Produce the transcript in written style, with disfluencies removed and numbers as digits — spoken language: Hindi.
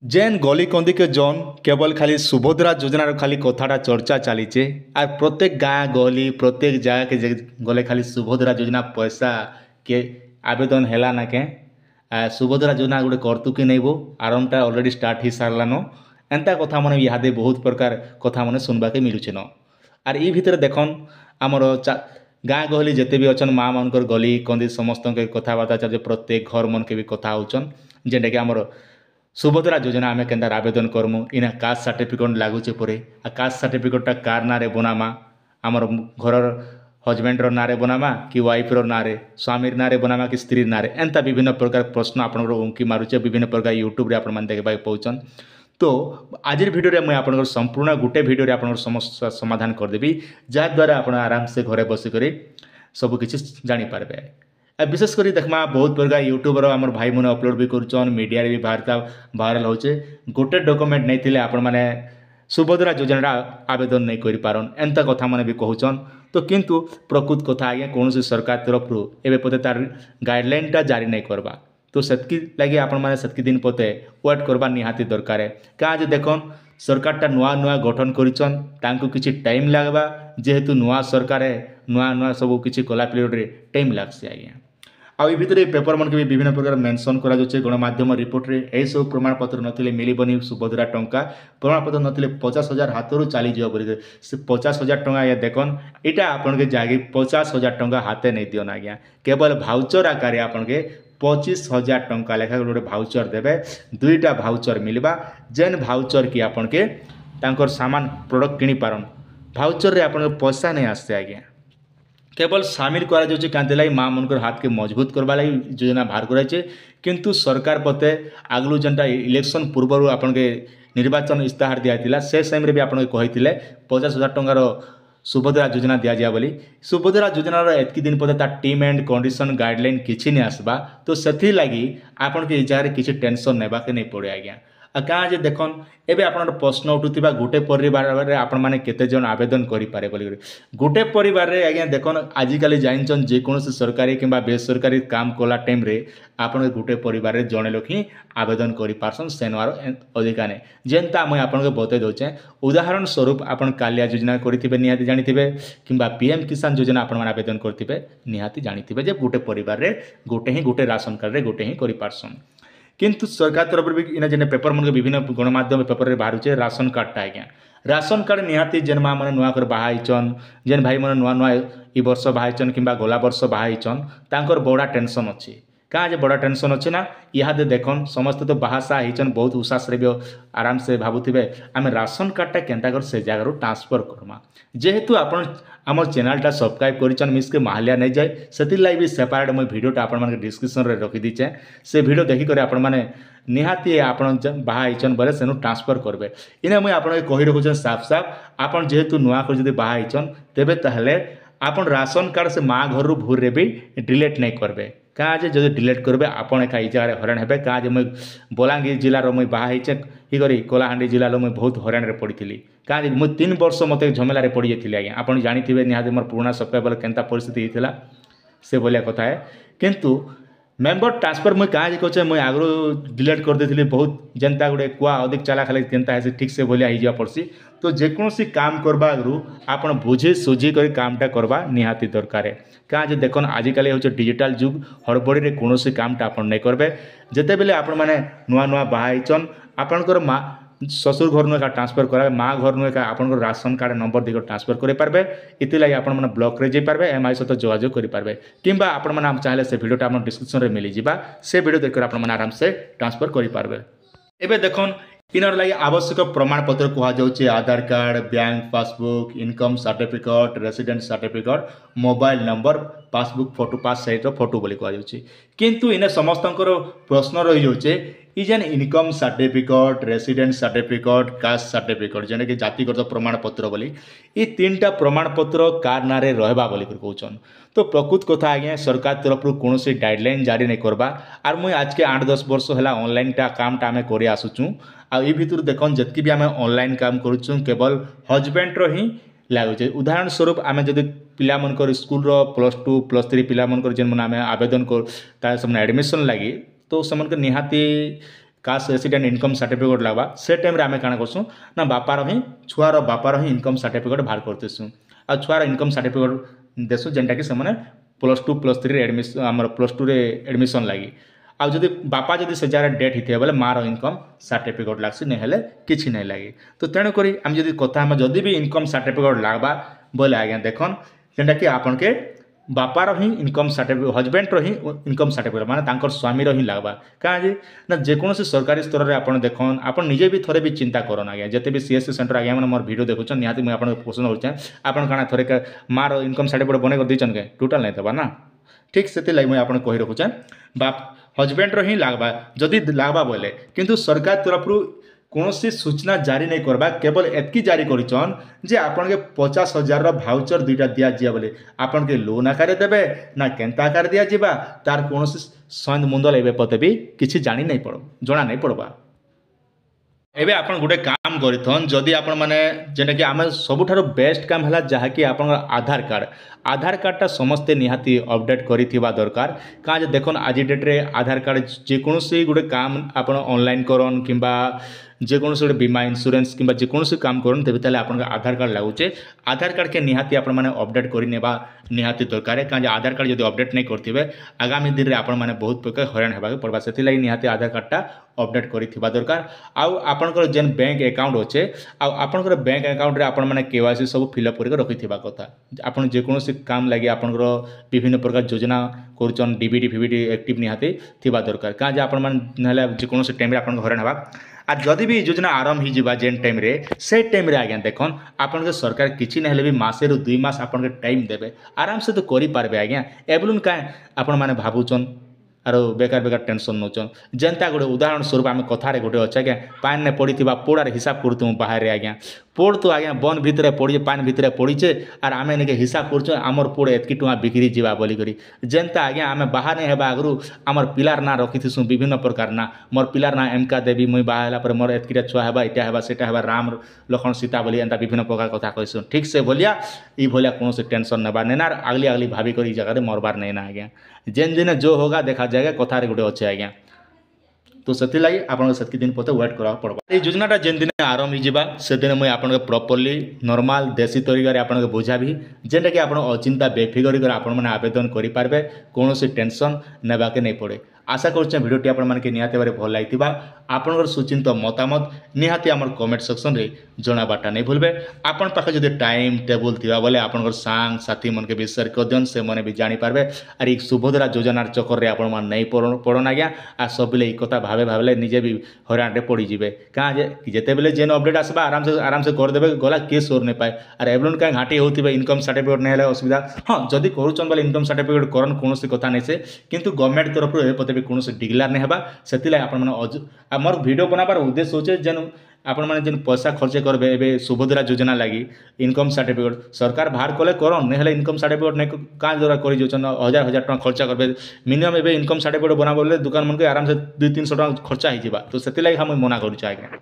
जेन गली कंदी के जौन केवल खाली सुभद्रा योजनार खाली कथाटा चर्चा चलीचे आर प्रत्येक गाँ गली प्रत्येक जगह के गले खाली सुभद्रा योजना पैसा के आवेदन हैला ना के सुभद्रा योजना गोटे करतु कि नहीं वो आरंभटा अलरेडी स्टार्ट हो सारान एंता कथा मैंने इहादे बहुत प्रकार कथा मैंने सुनवाके मिलूचे न आर ई भितर देखन आमर गाँ गहली जिते भी अच्छन माँ मानकर गली कंदी समस्त के कथबार्ता चलते प्रत्येक घर मन के भी कथा होचन जेनटा कि आमर सुभद्रा योजना आम के आवेदन करमु इना कास्ट सर्टिफिकेट लगुचे परे आ कास्ट सर्टिफिकेटा कार ना बनामा आमर घर हजबैंडर ना बनामा कि वाइफ्र ना स्वामीर ना बनामा कि स्त्री ना एंता विभिन्न प्रकार प्रश्न आपंकर उंकी मारुचे विभिन्न प्रकार यूट्यूब आप देखा पाचन तो आज भिडियो मुझे आप संपूर्ण गोटे भिडियो आप समस्या समाधान करदेवी जहाद्वारा आप आराम से घरे बसिक सबकि जानीपारे विशेषकर देखमा बहुत प्रकार यूट्यूबर आम भाई मैंने अपलोड भी कर मीडिया भी भाइराल होचे गोटे डॉक्यूमेंट नहीं थिले आपण माने सुभद्रा योजना आवेदन नहीं कर पारन एंता कथा माने भी कहउचन तो किंतु प्रकृत कथा आज्ञा कौन सरकार तरफ एवं पते तार गाइडलाइनटा जारी नहीं करवा तो सेतकी लगे आपण माने सेतकी दिन पते वेट करवा निहाती दरकार है क्या देखन सरकारटा नुआ नुआ गठन करिचन तांको किछि टाइम लागबा जेहेतु नुआ सरकार है नुआ नुआ सब किछि कला पीरियड रे टाइम लागसे आज्ञा आ भितर पेपर मन के भी विभिन्न प्रकार मेंशन करा जाउछे गणमाध्यम रिपोर्ट रे ए सब प्रमाण पत्र नथिले मिलिबनी सुभद्रा टंका प्रमाण पत्र नथिले 50,000 हाथरू चली जियो बोली से 50,000 टंका या देखन एटा आपन के जागे 50,000 टंका हाथे नहीं दियन आज्ञा केवल भाउचर आकार आपन के 25,000 टंका लेखा गोटे भाउचर देवे दुईटा भाउचर मिलवा जेन भाउचर की आपन के तांकर सामान प्रोडक्ट किनी पारन भाउचर रे आपन पैसा नहीं आसते आज्ञा केवल सामिल करा जाउछे कांते लाई माँ मनकर हाथ के मजबूत करबा लाई योजना बाहर कराइछे किंतु सरकार पते आगलू जेनटा इलेक्शन पूर्व आपन के निर्वाचन इस्ताहार दिया से समय भी आपन कहिथिले 50,000 टंकार सुभद्रा योजना दिया जाए बोली सुभद्रा योजनार एतकी दिन पते तार टीम एंड कंडीशन गाइडलाइन किछि नहीं आसबा तो सेथि लागि आपन के जगह किछि टेंशन नेबा के नहीं पड़े आज्ञा क्या जे देखन एबे आपन प्रश्न उठुथिबा गोटे परिवार रे आपन माने केते जन आवेदन करि पारे बोली गोटे परिवार रे आज्ञा देखन आजिकल जानिचन जे कोनोसी सरकारी किंबा बेसरकारी काम कला टाइम रे आपन गोटे परिवार रे जणे लोक ही आवेदन करि पारसन सेनवार अधिका ने जेनता मैं आपन के बते दोचे उदाहरण स्वरूप आपन कालिया योजना करिथिबे निहाती जानिथिबे किंबा पीएम किसान योजना आपन माने आवेदन करथिबे निहाती जानिथिबे जे गोटे परिवार रे गोटे ही गोटे राशन कार्ड रे गोटे ही करि पारसन किंतु सरकार तरफ भी इना जेने पेपर मन के विभिन्न गणमाध्यम पेपर रे बाहर छे राशन कार्डटा आज्ञा राशन कार्ड निहाती जेन माँ मैंने नुआ कर बाहाइचन जेन भाई मैंने नुआ नुआ ई वर्ष बाहाइचन किंबा गला वर्ष बाहाइचन तांकर बड़ा टेंशन अच्छी क्या जे बड़ा टेंशन अच्छे ना इहादे देखन समस्त तो बाहासा होचन बहुत उसास रे आराम से भावुवे आम राशन कार्डटा केनता कर से जगार ट्रांसफर करमा जेहेतु आपन आम चैनलटा सब्सक्राइब कर मिस के माहलिया नहीं जाए से भी सेपरेट मुझे भिडियोटा आप डिस्क्रिप्शन रे रखी दीचे से भिडियो देखिक आपण मैंने निहाती आपण बाहाइचन बोले सेनु ट्रांसफर करबे इने मुझे आपन कहि रखुछन साफ साफ आपन जेहेतु नुआ कर जदि बाहाइचन तेबे ताहले आपन राशन कार्ड से माँ घर रू भूर रे भी डिलीट नहीं करबे क्या जे जब डिलीट करेंगे आपड़ एका जगह हराण हे क्या जे मुझे बलांगीर जिलार मुझे बाहाइचे ही करी कलाहांडी जिलार मुझे बहुत हराण में पड़ी क्या मुझे 3 वर्ष मत झमेल पड़ जाती आज्ञा आप जानी निहाती मोर पुराना सब्सक्राइबर केनता परिस्थिति होता से भाया कथा है किंतु मेम्बर ट्रांसफर मुझे क्या कहे मुझे आगु डिलीट कर देती बहुत जनता गोटे कुआ अधिक चाला खाली केनता है ठीक से भाया हो पड़सी तो जेकोसी काम करवा आगु आप बुझी सुझी कर कामटा करवा निहाती दरकार है क्या जे देखन आजिकल हूँ डिजिटल जुग हड़बड़ी कौन कामटा आप नहीं करेंगे जिते बेले आपण मैंने नुआ नुआ बाहाइचन आपणकर माँ ससुर घर नु ट्रांसफर करा माँ घर नु आपन राशन कार्ड नंबर देखो ट्रांसफर करे पारबे इति लागि आपण मन ब्लॉक रे जे पारबे एमआई सहित जोगाजोग करि पारबे किंबा आपण मन चाहे से वीडियोटा आपण डिस्क्रिप्शन रे मिली जिबा से वीडियो देखकर आपण मन आराम से ट्रांसफर करि पारबे एबे देखन इनर लगी आवश्यक प्रमाण पत्र कह जाउछे Aadhaar card bank passbook income certificate resident certificate mobile number passbook photo pass size photo बोली कह जाउछे किंतु इने समस्तंकर प्रश्न रही जाउछे ई जेन income certificate resident certificate caste certificate जेने कि जातिगत प्रमाण पत्र बोली ई 3टा प्रमाण पत्र कार नारे रहबा बोली कहउछन तो प्रकृत कथा आज्ञा सरकार तरफ कौन गाइडलाइन जारी नहीं करबा आर मुझे आज के 8-10 वर्ष है ऑनलाइन कामटा आम कर आसुचु आई भितर देखन जितकी भी आम ऑनलाइन काम करुचु केवल हजबैंड ही लगुचे उदाहरण स्वरूप आम जब पिला मनकर स्कूल +2 +3 पिला मनकर जेन आम आवेदन कर एडमिशन लगी तो से निहाती कास्ट रेसिडेंट इनकम सर्टिफिकेट लगवा से टाइम आम क्या करसूँ ना बापार ही छुआर बापार ही इनकम सर्टिफिकेट बाहर करतेसुँ आ छुआर इनकम सर्टिफिकेट देसुँ जेनटा कि से +2 +3 एडमिशन आम +2 एडमिशन लगी आउ जदि बापा जदि से जार डेथ होते बोले मार इनकम सर्टिफिकेट लगसी नहीं हेले किछि नहीं लगे तो तेणुक आम जब कथा जदि भी इनकम सर्टिफिकेट लगवा बोले आज्ञा देखन जेनटा कि आपन के बापार ही इनकम सर्टिफिकेट हजबैंड ही इनकम सर्टिफिकेट माने तांकर स्वामी ही लगवा कहीं ना जेकोसी सरकारी स्तर में आपन देखन आपन निजे भी थोड़े भी चिंता करन आज्ञा जिते भी सीएससी सेंटर आज्ञा मैंने मोर वीडियो देखुन निहाती मुझे आपको पसंद होचे आपन काना थोड़े मार इनकम सर्टिफिकेट बने कर दीचन के टोटाल नहीं देवा ना ठीक से लगे मुझे आपको कही रखुचे बाप हजबैंड ही लगवा जदि लगवा बोले किंतु सरकार तरफ कौन सूचना जारी नहीं करवा केवल एतकी जारी करिछन जे आपन के 50,000 भाउचर दुईटा दिया जिया बोले आपन के लोन आकार देबे ना केंता आकार दिया जिबा तार कौन संद मुंदल एबे पते भी किछि जानी नहीं पड़ो जना नहीं पड़वा एबे आपन गोटे काम करिथन जदि आपन माने जेना कि आमे सबुठारो बेस्ट काम हला जहा कि आपन आधार कार्डटा समस्ते निहाती अपडेट करिथिबा दरकार का जे देखन आज डेट रे आधार कार्ड जेकोसी गोटे काम आपन ऑनलाइन करन किंबा जेकोसी गोटे बीमा इंश्योरेंस किंबा जेकोसी काम करन तेबे ताले आपन आधार कार्ड लागुचे आधार कार्ड के निहाती आपन माने अपडेट करि नेबा निहाती दरकार है जे आधार कार्ड जदि अपडेट नहीं करथिबे आगामी दिन रे आपन माने बहुत प्रकार हैरान हेबा पड़बा सेति लागि निहाती आधार कार्डटा अपडेट करिथिबा दरकार आउ आपनकर जेन बैंक अकाउंट अच्छे आपनकर बैंक अकाउंट रे आपन माने केवाईसी सब फिलअप करके रखिथिबा कथा आपन जेकोसी काम लगी आपनकर विभिन्न प्रकार योजना करूचन डीबीडी फीबीडी एक्टिव निहाती थिबा दरकार का जे आपन माने नहले जेकोसी टाइम रे आपन हैरान हेबा आ जदि भी योजना आरंभ ही जीवा जेन टाइम रे से टाइम रे आज्ञा देखन आपन के सरकार किछि नहले भी मासे रु 2 मास आपन के टाइम देबे आराम से तो करि पारबे आज्ञा एबलुन का आपन माने भाबुचन आरो बेकार टेंशन नौचन जेनता गोटे उदाहरण स्वरूप आम कथार गोटे अच्छे आज्ञा पान ने पड़ी पोड़ार हिसाब करूँ बाहर आज्ञा पोड़ तो आज्ञा बन भितर पड़ी पान भितर पड़ीचे आर आम निके हिसाब कर आमर पोड़ एतकी टଙ୍କା बिक्री जावा बोलिकी जेनता आज्ञा आम बाहर नहीं हेबा आगु आमर पिलार ना रखिथुँ विभिन्न प्रकार ना मोर पिलार ना एमका देवी मुई बाहर मोर एतकीटा छुआ हेबा इटा हेबा सेटा हेबा राम लक्ष्मण सीता बोली एंता विभिन्न प्रकार कथा कहसूँ ठीक से भलिया ई भलिया कौन टेंशन नेबार नहीं ना अगली अगली भाभी कर जगह मरबार नहीं ना आज्ञा जेन दिन जो होगा देखा जाएगा कथार गोटे अच्छे आज्ञा तो से लगी आपको से दिन पते वेट करा पड़वा ये योजनाटा जेन दिन आरंभ होगा से दिन मुझे आपको प्रॉपर्ली नॉर्मल देसी तरीका आपको बुझाबी जेनटा कि आप अचिंता बेफिकर कर आपने आवेदन करेंगे कौन टेंशन नेबाके नहीं पड़े आशा करुच्छे भिडियोटी आपके निहाती भाव भल लगी आपंकर सुचिंत मतामत निहाती आम कमेंट सेक्शन रे जनाबाटा नहीं भूलबे आपन पाखे जदि टाइम टेबुल थिबा बोले आपनकर सांग साथी मन के भी शेयर कर दियन से मने भी जानी पारबे आर एक सुभद्रा योजनार चक्कर रे आपन मन नहीं पड़न आज्ञा आ सबले एक कथा भावे भावले निजे भी हैरान रे पड़ी जिवे कहाँ जे जेते बेले जेन अपडेट आसबा आराम से कर देबे गला के सोर नहीं पाए आर एबलन का घाटी होतिबे इनकम सर्टिफिकेट नहीं हेले असुविधा हाँ जदि करूचन बोले इनकम सर्टिफिकेट करन कौन कथा नहीं से किंतु गवर्नमेंट तरफ ए पते भी कौन डिक्लेयर नहीं हेबा सेति आपन मन आमर वीडियो बनाबार उद्देश्य होचे जेन आपण मैंने जेन पैसा खर्च करबे एबे सुभद्रा योजना लगी इनकम सर्टिफिकेट सरकार बाहर कले करन नहीं इनकम सर्टिफिकेट नहीं क्या द्वारा कर हजार हजार टका खर्चा करबे मिनिमम एबे इनकम सर्टिफिकेट बना बोले दुकान मन के आराम से 200-300 टका खर्चा हो तो से हम मना करूँ आज्ञा।